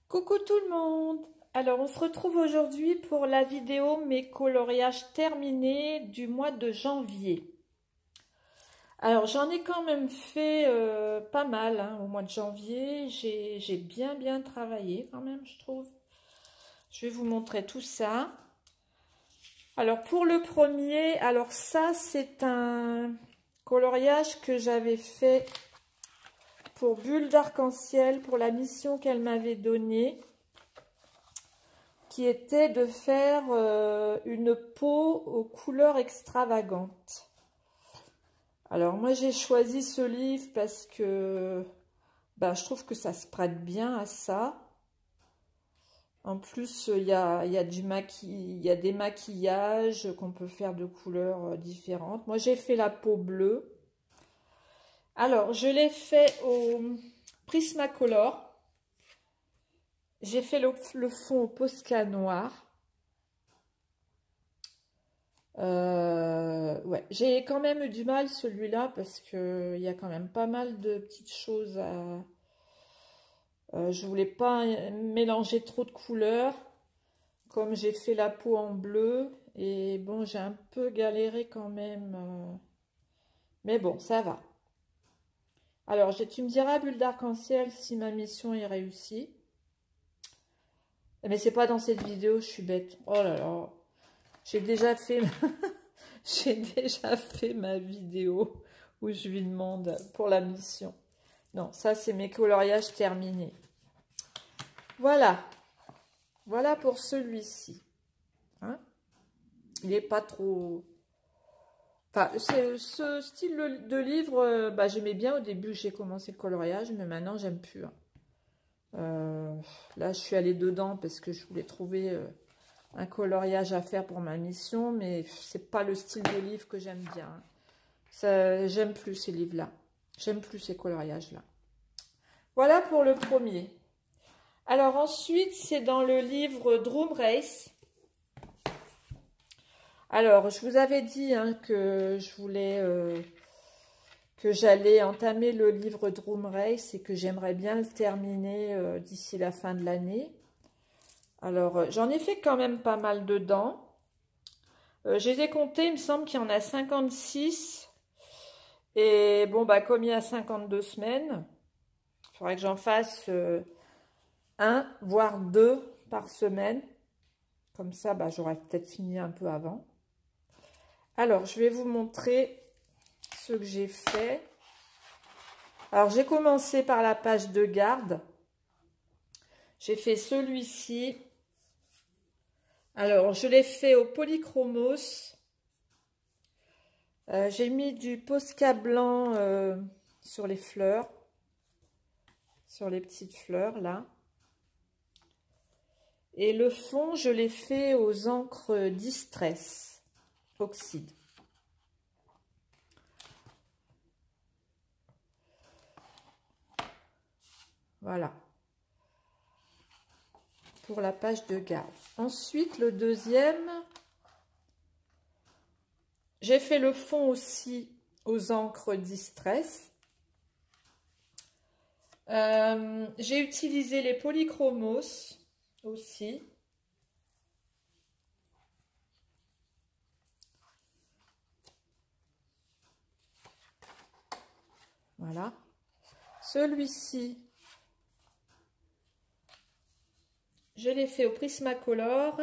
Coucou tout le monde! Alors on se retrouve aujourd'hui pour la vidéo mes coloriages terminés du mois de janvier. Alors j'en ai quand même fait pas mal hein, au mois de janvier. J'ai bien travaillé quand même je trouve. Je vais vous montrer tout ça. Alors pour le premier, alors ça c'est un coloriage que j'avais fait pour Bulle d'Arc-en-Ciel pour la mission qu'elle m'avait donnée, qui était de faire une peau aux couleurs extravagantes. Alors moi j'ai choisi ce livre parce que je trouve que ça se prête bien à ça. En plus il y a des maquillages qu'on peut faire de couleurs différentes. Moi j'ai fait la peau bleue. Alors je l'ai fait au Prismacolor. J'ai fait le fond au Posca noir. Ouais, j'ai quand même eu du mal celui-là parce que il y a quand même pas mal de petites choses à... je voulais pas mélanger trop de couleurs. Comme j'ai fait la peau en bleu. Et bon, j'ai un peu galéré quand même. Mais bon, ça va. Alors, tu me diras, Bulle d'Arc-en-Ciel, si ma mission est réussie. Mais c'est pas dans cette vidéo, je suis bête. Oh là là. J'ai déjà fait ma vidéo où je lui demande pour la mission. Non, ça c'est mes coloriages terminés. Voilà. Voilà pour celui-ci. Hein, il n'est pas trop... Enfin, ce style de livre, j'aimais bien au début, j'ai commencé le coloriage, mais maintenant j'aime plus. Là, je suis allée dedans parce que je voulais trouver un coloriage à faire pour ma mission, mais c'est pas le style de livre que j'aime bien. J'aime plus ces livres-là. J'aime plus ces coloriages-là. Voilà pour le premier. Alors ensuite, c'est dans le livre Drum Race. Alors, je vous avais dit que je voulais... que j'allais entamer le livre Drum Race et que j'aimerais bien le terminer d'ici la fin de l'année. Alors, j'en ai fait quand même pas mal dedans. Je les ai comptés, il me semble qu'il y en a 56. Et bon, comme il y a 52 semaines, il faudrait que j'en fasse un, voire deux par semaine. Comme ça, j'aurais peut-être fini un peu avant. Alors, je vais vous montrer ce que j'ai fait. Alors, j'ai commencé par la page de garde. J'ai fait celui-ci. Alors, je l'ai fait au Polychromos. J'ai mis du Posca blanc sur les fleurs. Sur les petites fleurs, là. Et le fond, je l'ai fait aux encres Distress Oxyde. Voilà. Pour la page de garde. Ensuite, le deuxième, j'ai fait le fond aussi aux encres Distress. J'ai utilisé les Polychromos aussi. Voilà. Celui-ci, je l'ai fait au Prismacolor.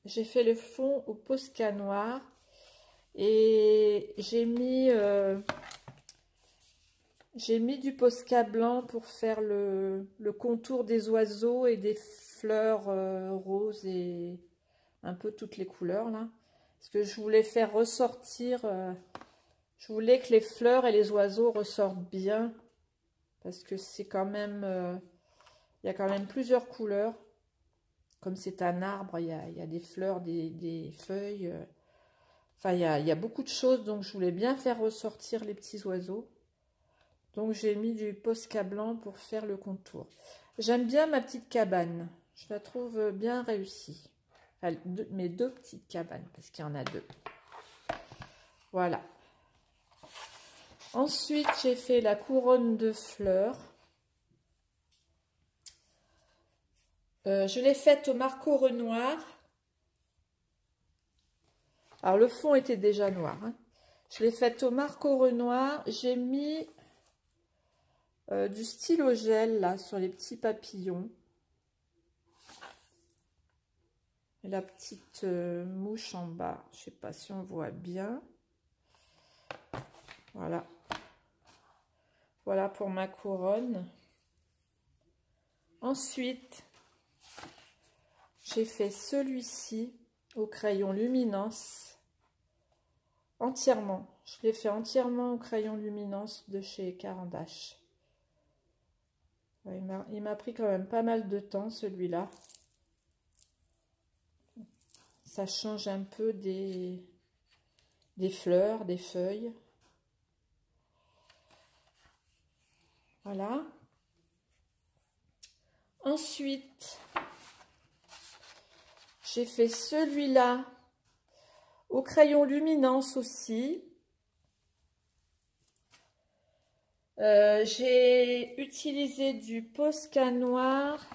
J'ai fait le fond au Posca noir. Et j'ai mis du Posca blanc pour faire le contour des oiseaux et des fleurs roses et un peu toutes les couleurs là. Parce que je voulais faire ressortir, je voulais que les fleurs et les oiseaux ressortent bien. Parce que c'est quand même, il y a quand même plusieurs couleurs. Comme c'est un arbre, il y a des fleurs, des feuilles. Enfin, il y a beaucoup de choses, donc je voulais bien faire ressortir les petits oiseaux. Donc j'ai mis du Posca blanc pour faire le contour. J'aime bien ma petite cabane. Je la trouve bien réussie. Enfin, mes deux petites cabanes, parce qu'il y en a deux. Voilà. Ensuite, j'ai fait la couronne de fleurs. Je l'ai faite au Marco Renoir. Alors, le fond était déjà noir. Hein. Je l'ai faite au Marco Renoir. J'ai mis du stylo gel là sur les petits papillons. Et la petite mouche en bas. Je ne sais pas si on voit bien. Voilà. Voilà pour ma couronne. Ensuite, j'ai fait celui-ci au crayon Luminance. Entièrement. Je l'ai fait entièrement au crayon Luminance de chez Caran d'Ache. Il m'a pris quand même pas mal de temps celui-là. Ça change un peu des fleurs, des feuilles. Voilà. Ensuite, j'ai fait celui-là au crayon Luminance aussi. J'ai utilisé du Posca noir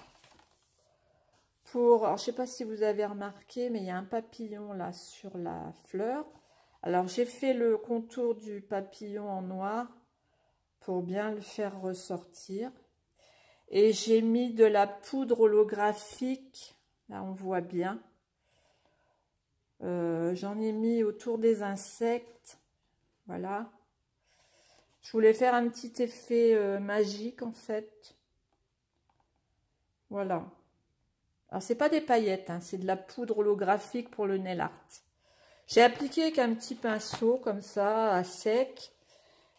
pour... Alors, je ne sais pas si vous avez remarqué, mais il y a un papillon là sur la fleur. Alors, j'ai fait le contour du papillon en noir pour bien le faire ressortir. Et j'ai mis de la poudre holographique. Là, on voit bien. J'en ai mis autour des insectes. Voilà. Je voulais faire un petit effet magique, en fait. Voilà. Alors, c'est pas des paillettes, hein, c'est de la poudre holographique pour le nail art. J'ai appliqué avec un petit pinceau, comme ça, à sec.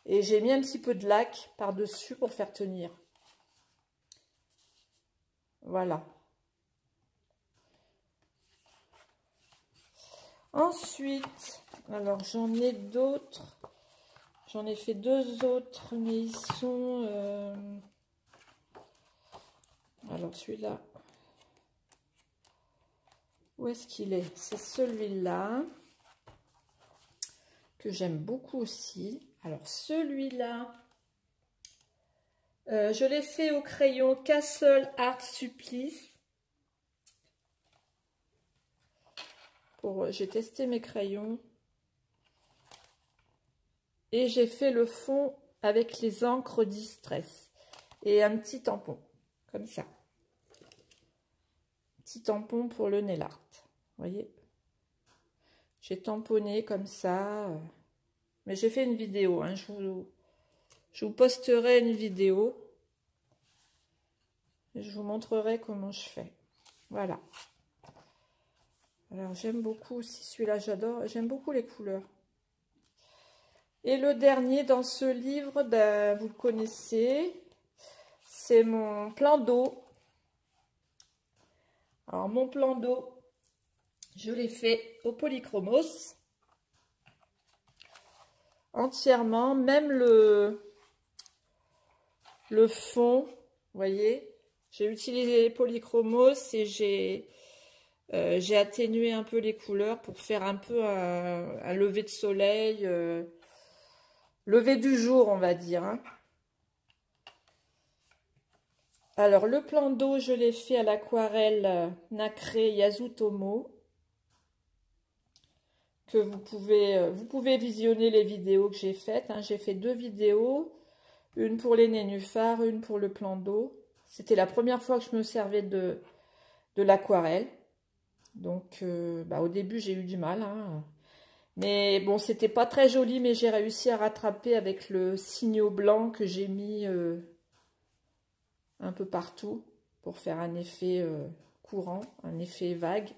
Et j'ai mis un petit peu de lac par-dessus pour faire tenir. Voilà. Ensuite, alors j'en ai d'autres. J'en ai fait deux autres, mais ils sont... Alors celui-là, où est-ce qu'il est? C'est celui-là, que j'aime beaucoup aussi. Alors celui-là, je l'ai fait au crayon Castle Art Supplice. J'ai testé mes crayons. Et j'ai fait le fond avec les encres Distress. Et un petit tampon, comme ça. Petit tampon pour le nail art. Vous voyez? J'ai tamponné comme ça. Mais j'ai fait une vidéo. Hein, je vous posterai une vidéo. Et je vous montrerai comment je fais. Voilà. Alors j'aime beaucoup aussi celui-là, j'adore. J'aime beaucoup les couleurs. Et le dernier dans ce livre, ben, vous le connaissez, c'est mon plan d'eau. Alors mon plan d'eau, je l'ai fait au polychromos. Entièrement, même le fond, vous voyez, j'ai utilisé les polychromos et j'ai atténué un peu les couleurs pour faire un peu un lever de soleil, lever du jour, on va dire. Hein. Alors, le plan d'eau, je l'ai fait à l'aquarelle nacrée Yasutomo. Que vous pouvez visionner les vidéos que j'ai faites. Hein. J'ai fait deux vidéos. Une pour les nénuphars, une pour le plan d'eau. C'était la première fois que je me servais de l'aquarelle. Donc, au début, j'ai eu du mal. Hein. Mais bon, c'était pas très joli, mais j'ai réussi à rattraper avec le signaux blanc que j'ai mis un peu partout pour faire un effet courant, un effet vague.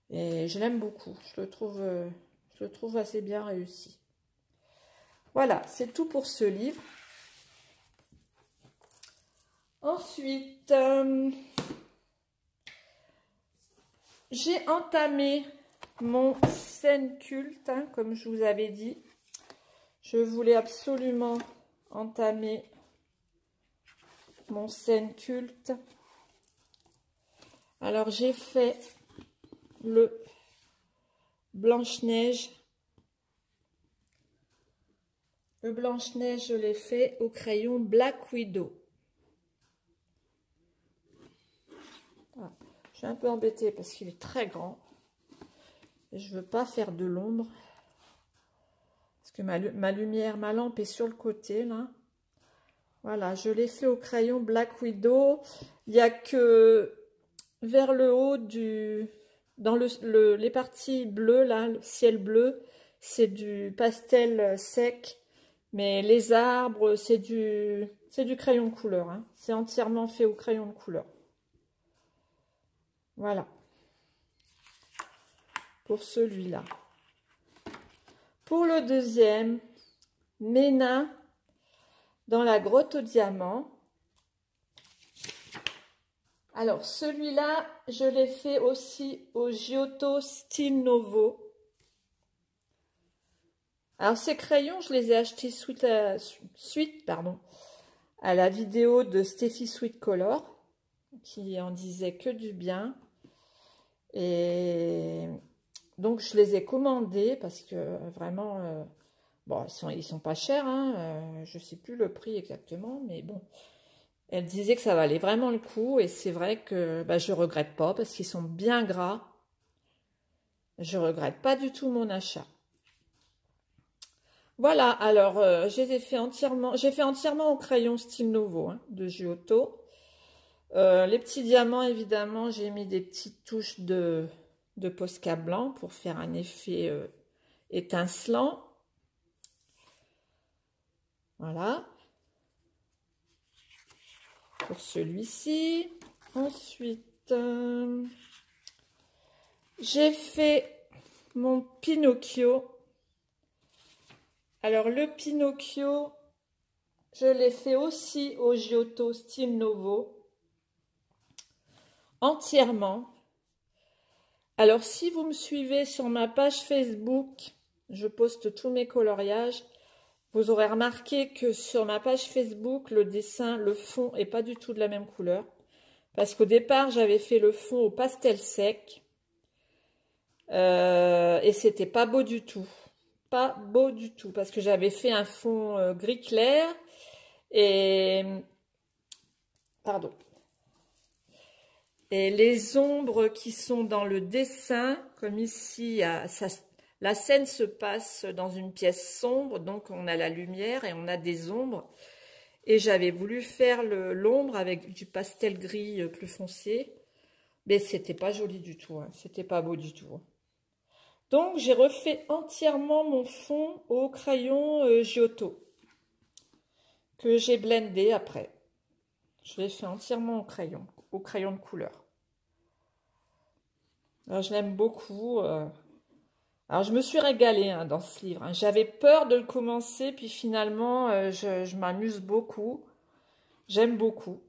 Et je l'aime beaucoup. Je le trouve assez bien réussi. Voilà, c'est tout pour ce livre. Ensuite, j'ai entamé mon scène culte, hein, comme je vous avais dit. Je voulais absolument entamer mon scène culte. Alors, j'ai fait le Blanche-Neige. Le Blanche-Neige, je l'ai fait au crayon Black Widow. Voilà. Je suis un peu embêtée parce qu'il est très grand. Et je veux pas faire de l'ombre. Parce que ma lumière, ma lampe est sur le côté, là. Voilà, je l'ai fait au crayon Black Widow. Il n'y a que vers le haut dans les parties bleues, là, le ciel bleu, c'est du pastel sec. Mais les arbres, c'est du crayon de couleur. Hein. C'est entièrement fait au crayon de couleur. Voilà. Pour celui-là. Pour le deuxième, mes nains dans la grotte au diamant. Alors, celui-là, je l'ai fait aussi au Giotto Style Novo. Alors, ces crayons, je les ai achetés suite à la vidéo de Steffi Sweet Color, qui en disait que du bien. Et donc, je les ai commandés parce que vraiment, bon, ils sont pas chers, hein, je ne sais plus le prix exactement, mais bon. Elle disait que ça valait vraiment le coup et c'est vrai que bah, je regrette pas parce qu'ils sont bien gras. Je regrette pas du tout mon achat. Voilà, alors j'ai fait entièrement au crayon Style Novo hein, de Giotto. Les petits diamants, évidemment, j'ai mis des petites touches de Posca blanc pour faire un effet étincelant. Voilà. Pour celui-ci. Ensuite, j'ai fait mon Pinocchio. Alors, le Pinocchio, je l'ai fait aussi au Giotto Style Novo. Entièrement. Alors, si vous me suivez sur ma page Facebook, je poste tous mes coloriages. Vous aurez remarqué que sur ma page Facebook, le dessin, le fond est pas du tout de la même couleur. Parce qu'au départ, j'avais fait le fond au pastel sec. Et c'était pas beau du tout. Pas beau du tout. Parce que j'avais fait un fond gris clair. Et... Pardon. Et les ombres qui sont dans le dessin, comme ici, la scène se passe dans une pièce sombre. Donc on a la lumière et on a des ombres. Et j'avais voulu faire l'ombre avec du pastel gris plus foncé. Mais c'était pas joli du tout. Hein. C'était pas beau du tout. Hein. Donc, j'ai refait entièrement mon fond au crayon Giotto. Que j'ai blendé après. Je l'ai fait entièrement au crayon de couleur. Alors, je l'aime beaucoup. Alors, je me suis régalée hein, dans ce livre. Hein. J'avais peur de le commencer, puis finalement, je m'amuse beaucoup. J'aime beaucoup.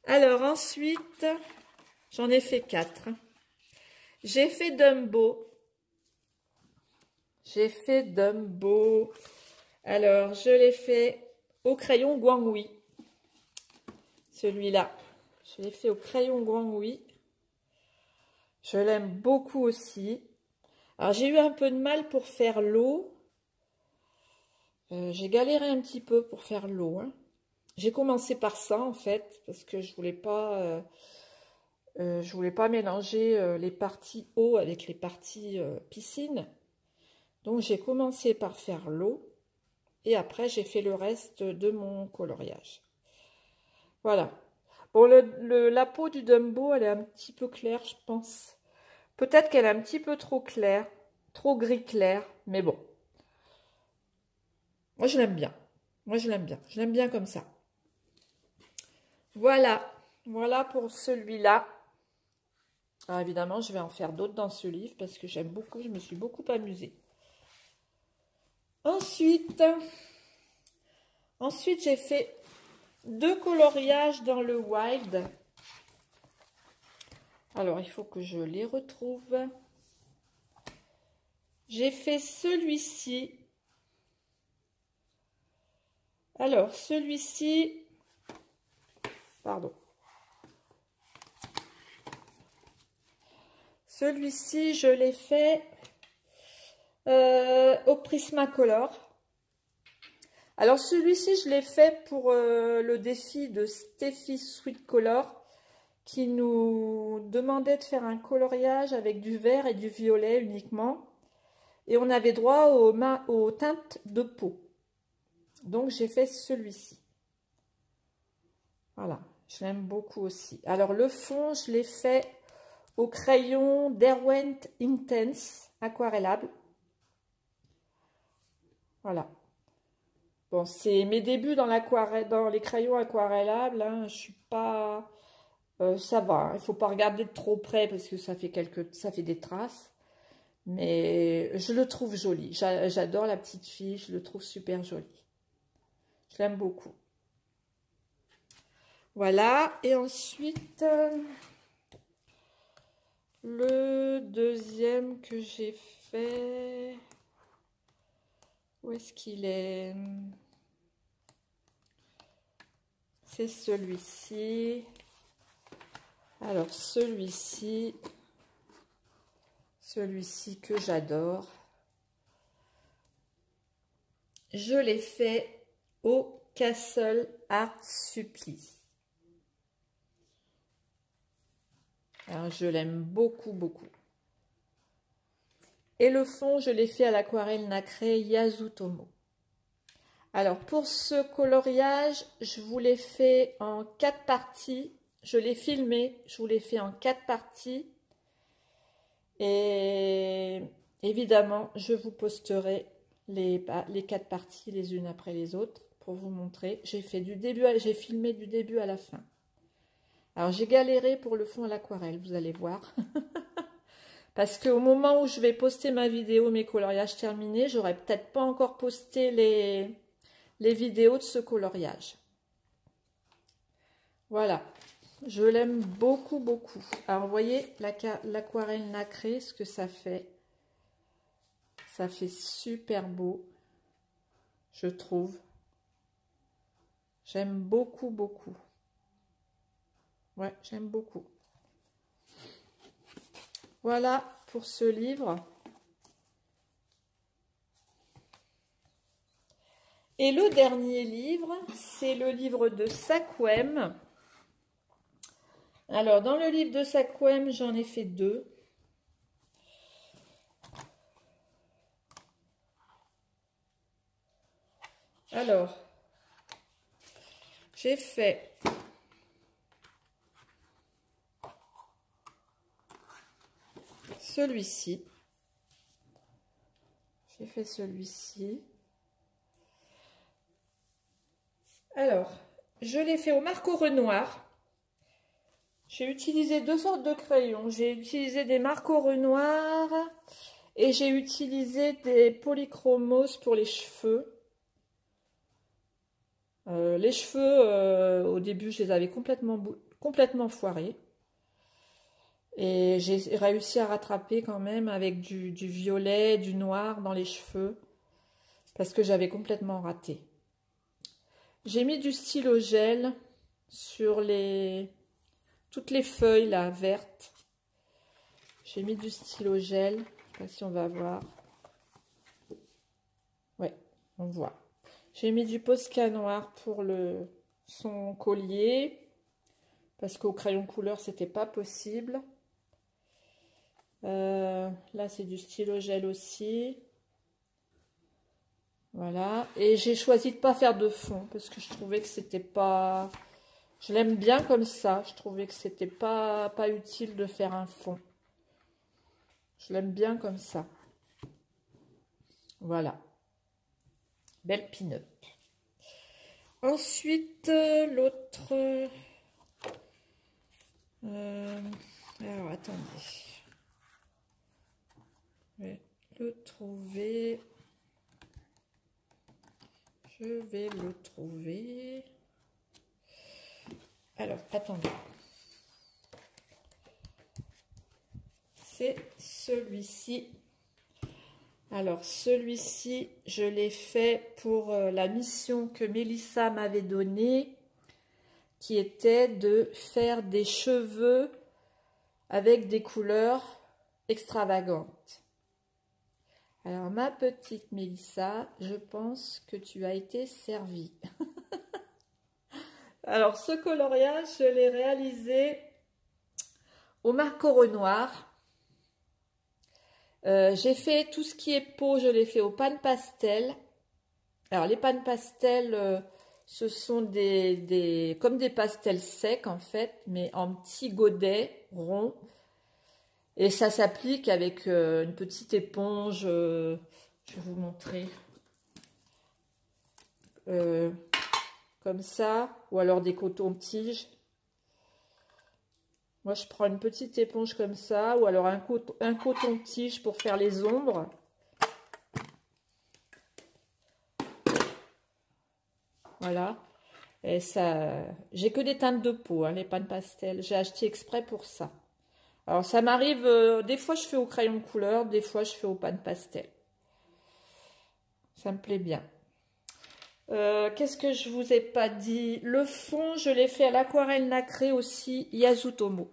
Alors, ensuite, j'en ai fait 4. J'ai fait Dumbo. Alors, je l'ai fait au crayon Guanghui. Celui-là. Je l'ai fait au crayon Guanghui. Je l'aime beaucoup aussi. Alors, j'ai eu un peu de mal pour faire l'eau. J'ai galéré un petit peu pour faire l'eau. Hein. J'ai commencé par ça, en fait, parce que je voulais pas mélanger les parties eau avec les parties piscine. Donc, j'ai commencé par faire l'eau. Et après, j'ai fait le reste de mon coloriage. Voilà. Bon, la peau du Dumbo, elle est un petit peu claire, je pense. Peut-être qu'elle est un petit peu trop claire. Trop gris clair. Mais bon. Moi, je l'aime bien. Je l'aime bien comme ça. Voilà. Voilà pour celui-là. Alors, évidemment, je vais en faire d'autres dans ce livre parce que j'aime beaucoup. Je me suis beaucoup amusée. Ensuite, j'ai fait 2 coloriages dans le Wild. Alors, il faut que je les retrouve. J'ai fait celui-ci. Alors, celui-ci... Pardon. Celui-ci, je l'ai fait au Prismacolor. Alors, celui-ci, je l'ai fait pour le défi de Steffi Sweet Color. qui nous demandait de faire un coloriage avec du vert et du violet uniquement. Et on avait droit aux teintes de peau. Donc j'ai fait celui-ci. Voilà, je l'aime beaucoup aussi. Alors le fond, je l'ai fait au crayon Derwent Intense aquarellable. Voilà. Bon, c'est mes débuts dans l'aquarelle, dans les crayons aquarellables. Hein. Je suis pas, ça va. Hein. Il faut pas regarder de trop près parce que ça fait des traces. Mais je le trouve joli. J'adore la petite fille. Je le trouve super joli. Je l'aime beaucoup. Voilà. Et ensuite, le deuxième que j'ai fait. Où est-ce qu'il est? C'est celui-ci. Alors, celui-ci que j'adore. Je l'ai fait au Castle Art Supply. Alors, je l'aime beaucoup, beaucoup. Et le fond, je l'ai fait à l'aquarelle nacrée Yasutomo. Alors, pour ce coloriage, je vous l'ai fait en 4 parties. Je l'ai filmé, je vous l'ai fait en 4 parties. Et évidemment, je vous posterai les 4 parties les unes après les autres pour vous montrer. J'ai filmé du début à la fin. Alors, j'ai galéré pour le fond à l'aquarelle, vous allez voir. Parce qu'au moment où je vais poster ma vidéo, mes coloriages terminés, j'aurais peut-être pas encore posté les vidéos de ce coloriage. Voilà, je l'aime beaucoup, beaucoup. Alors, vous voyez, l'aquarelle nacrée, ce que ça fait. Ça fait super beau, je trouve. J'aime beaucoup, beaucoup. Ouais, j'aime beaucoup. Voilà pour ce livre. Et le dernier livre, c'est le livre de Sakwem. Alors, dans le livre de Sakwem, j'en ai fait 2. Alors, j'ai fait celui-ci. J'ai fait celui-ci. Alors, je l'ai fait au Marco Renoir. J'ai utilisé 2 sortes de crayons. J'ai utilisé des Marco Renoir et j'ai utilisé des polychromos pour les cheveux. Les cheveux, au début, je les avais complètement foirés. Et j'ai réussi à rattraper quand même avec du violet, du noir dans les cheveux. Parce que j'avais complètement raté. J'ai mis du stylo gel sur toutes les feuilles là, vertes. J'ai mis du stylo gel. Je ne sais pas si on va voir. Ouais, on voit. J'ai mis du Posca noir pour son collier. Parce qu'au crayon couleur, c'était pas possible. Là, c'est du stylo gel aussi. Voilà. Et j'ai choisi de pas faire de fond. Parce que je trouvais que c'était pas... Je l'aime bien comme ça. Je trouvais que c'était pas utile de faire un fond. Je l'aime bien comme ça. Voilà. Belle pin-up. Ensuite, l'autre... alors, attendez. Je vais le trouver. Je vais le trouver. Alors, attendez. C'est celui-ci. Alors, celui-ci, je l'ai fait pour la mission que Mélissa m'avait donnée, qui était de faire des cheveux avec des couleurs extravagantes. Alors, ma petite Mélissa, je pense que tu as été servie. Alors, ce coloriage, je l'ai réalisé au marqueur noir. J'ai fait tout ce qui est peau, je l'ai fait au pan pastel. Alors les pan pastel, ce sont comme des pastels secs en fait, mais en petits godets ronds. Et ça s'applique avec une petite éponge, je vais vous montrer, comme ça, ou alors des cotons-tiges. Moi je prends une petite éponge comme ça, ou alors un coton-tige pour faire les ombres. Voilà. Et ça, j'ai que des teintes de peau, hein, les pan pastel. J'ai acheté exprès pour ça. Alors ça m'arrive, des fois je fais au crayon de couleur, des fois je fais au pan pastel. Ça me plaît bien. Qu'est-ce que je vous ai pas dit? Le fond, je l'ai fait à l'aquarelle nacrée aussi, Yasutomo.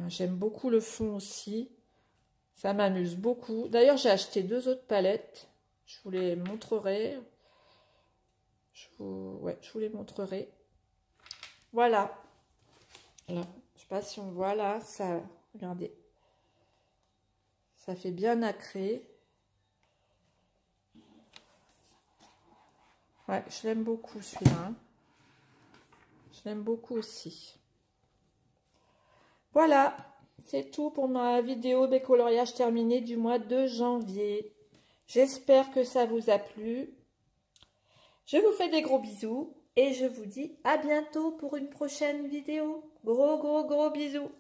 J'aime beaucoup le fond aussi. Ça m'amuse beaucoup. D'ailleurs, j'ai acheté 2 autres palettes. Je vous les montrerai. Ouais, je vous les montrerai. Voilà. Alors, je sais pas si on voit là, ça, regardez, ça fait bien nacré. Ouais, je l'aime beaucoup celui-là. Hein. Je l'aime beaucoup aussi. Voilà, c'est tout pour ma vidéo décoloriage terminée du mois de janvier. J'espère que ça vous a plu. Je vous fais des gros bisous et je vous dis à bientôt pour une prochaine vidéo. Gros bisous.